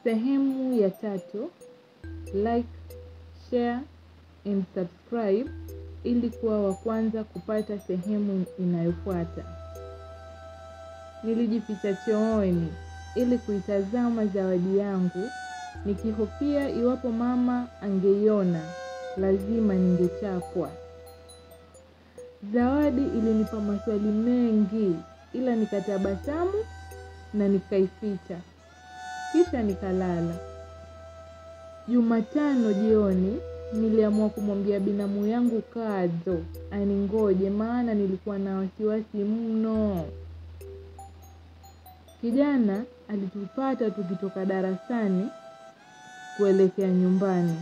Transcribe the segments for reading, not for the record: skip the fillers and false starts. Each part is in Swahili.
Sehemu ya 3, like, share and subscribe ili kuwa wa kwanza kupata sehemu inayofuata. Nilijificha chooni ili kuitazama zawadi yangu, nikihofia iwapo mama angeiona lazima ningechapwa. Zawadi ilinipa maswali mengi, ila nikatabasamu na nikaificha. Kisha nikalala. Jumatano jioni niliamua kumwambia binamu yangu Kadzo aningoje, maana nilikuwa na wasiwasi mno. Kijana alitupata tukitoka darasani kuelekea nyumbani,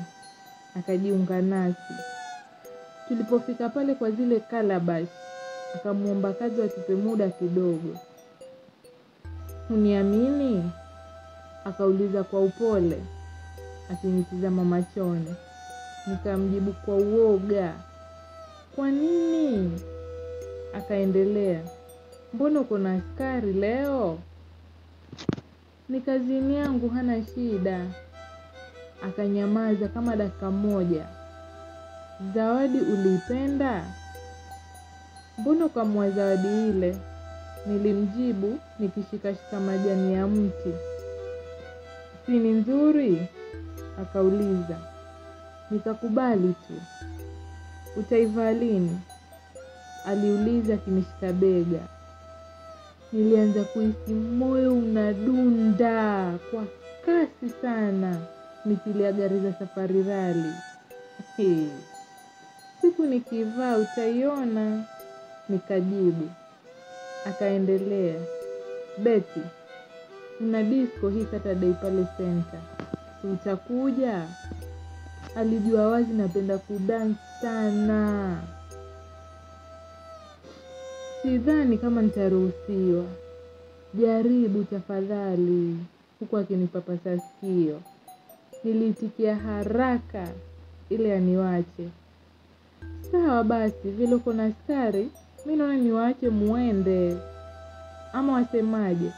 akajiunga nasi. Tulipofika pale kwa zile calabash, akamuomba Kadzo atupe muda kidogo. "Uniamini?" akauliza kwa upole, akinitazama machoni. Nikamjibu kwa uoga, "Kwa nini?" Akaendelea, "Mbona uko na askari leo?" "Ni kazini yangu, hana shida." Akanyamaza kama dakika moja. "Zawadi uliipenda? Mbona ukamua zawadi ile?" Nilimjibu nikishikashika majani ya mti. "Si ni nzuri?" akauliza. Nikakubali tu. "Utaivaa lini?" aliuliza akinishika bega. Nilianza kuhisi moyo unadunda kwa kasi sana, mithili ya gari za safari rally. "Siku nikivaa utaiona," nikajibu. Akaendelea, "Betty, kuna disco hii Saturday pale center. Utakuja?" Alijua wazi napenda kudance sana. "Sidhani kama nitaruhusiwa." "Jaribu tafadhali," huku akinipapasa sikio. Niliitikia haraka ile aniwache. "Sawa basi, vile uko na askari, mimi naona niwaache muende. Ama wasemaje?"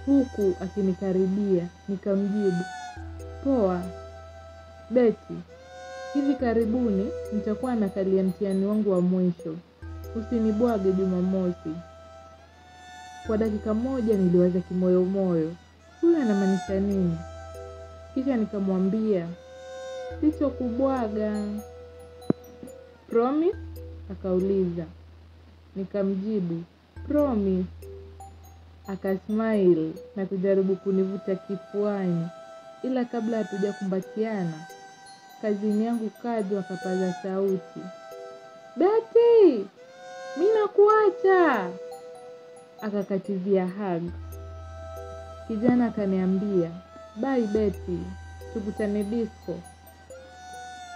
Huku akinikaribia, nikamjibu, "Poa. Betty, hivi karibuni nitakuwa nakalia mtihani wangu wa mwisho. Usinibwage Jumamosi." Kwa dakika moja niliwaza kimoyomoyo, huyu anamaanisha nini? Kisha nikamwambia, "Sitokubwaga." "Promise?" akauliza. Nikamjibu, "Promise." Akasmile na kujaribu kunivuta kifuani, ila kabla hatujakumbatiana, kazini yangu Kadzo akapaza sauti, "Betty, mimi nakuacha." Akakatizia hug. Kijana akaniambia, "Bye Betty, tukutane disco."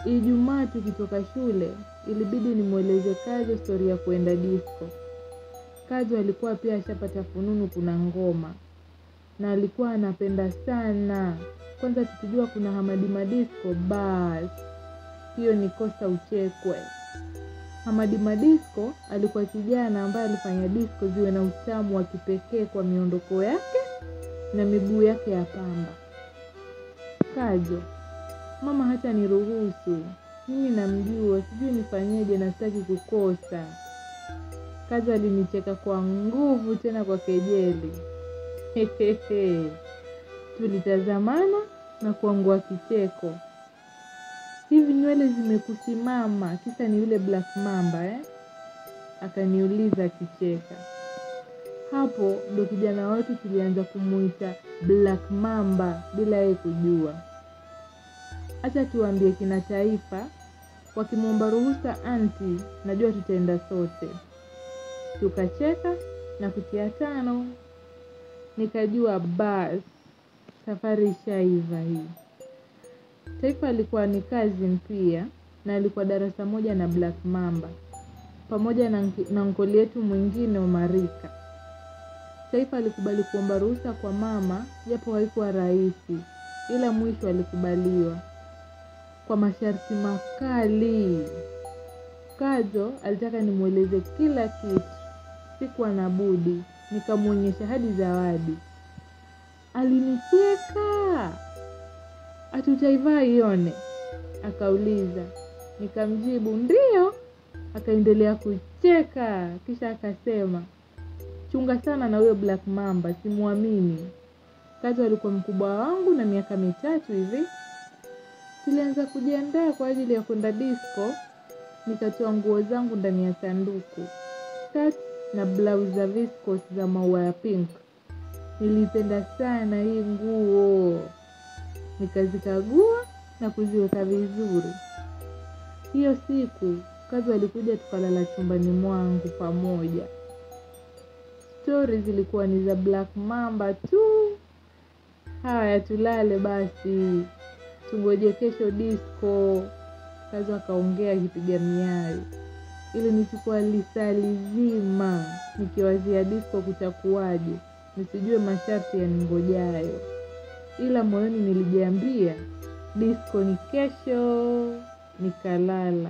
Ijumaa tukitoka shule, ilibidi nimueleze Kadzo story ya kuenda disco. Kadzo alikuwa pia ashapata fununu kuna ngoma, na alikuwa anapenda sana. Kwanza tukijua kuna Hamadi Madisco, bas hiyo ni kosa uchekwe. Hamadi Madisco alikuwa kijana ambaye alifanya disco ziwe na utamu wa kipekee kwa miondoko yake na miguu yake ya pamba. "Kadzo, mama hata niruhusu. Mimi namjua, sijui nifanyeje na sitaki kukosa." Kadzo alinicheka kwa nguvu tena kwa kejeli. Tulitazamana na kuangua kicheko. "Hivi nywele zimekusimama, kisa ni yule Black Mamba akaniuliza kicheka. Hapo ndo kijana wetu tulianza kumuita Black Mamba bila yeye kujua. Acha tuambie kina Taifa, wakimwomba ruhusa anti, najua tutaenda sote. Tukacheka na kutia tano. Nikajua bas, safari ishaiva hii. Taifa alikuwa ni cousin pia, na alikuwa darasa moja na Black Mamba, pamoja na nkoli yetu mwingine Omarika. Taifa alikubali kuomba ruhusa kwa mama, japo haikuwa rahisi, ila mwisho alikubaliwa kwa masharti makali. Kadzo alitaka nimueleze kila kitu. Sikuwa na budi, nikamuonyesha hadi zawadi. Alinicheka Hatutaivaa ione? Akauliza. Nikamjibu ndio. Akaendelea kucheka, kisha akasema, chunga sana na huyo Black Mamba, simuamini. Kazo alikuwa mkubwa wangu na miaka 3 hivi. Tulianza kujiandaa kwa ajili ya kwenda disco. Nikatoa nguo zangu ndani ya sanduku, skirt na blouse za viscose za maua ya pink. Nilipenda sana hii nguo. Nikazikagua na kuziweka vizuri. Hiyo siku Kazo alikuja, tukalala chumbani mwangu pamoja. Stories zilikuwa ni za Black Mamba tu. Haya, tulale basi, tungoje kesho disco. Kazo akaongea akipiga miayo. Ili nichukua lisali zima nikiwazia disco kutakuwaje, nisijue masharti ya ningojayo. Ila moyoni nilijiambia disco ni kesho. Nikalala.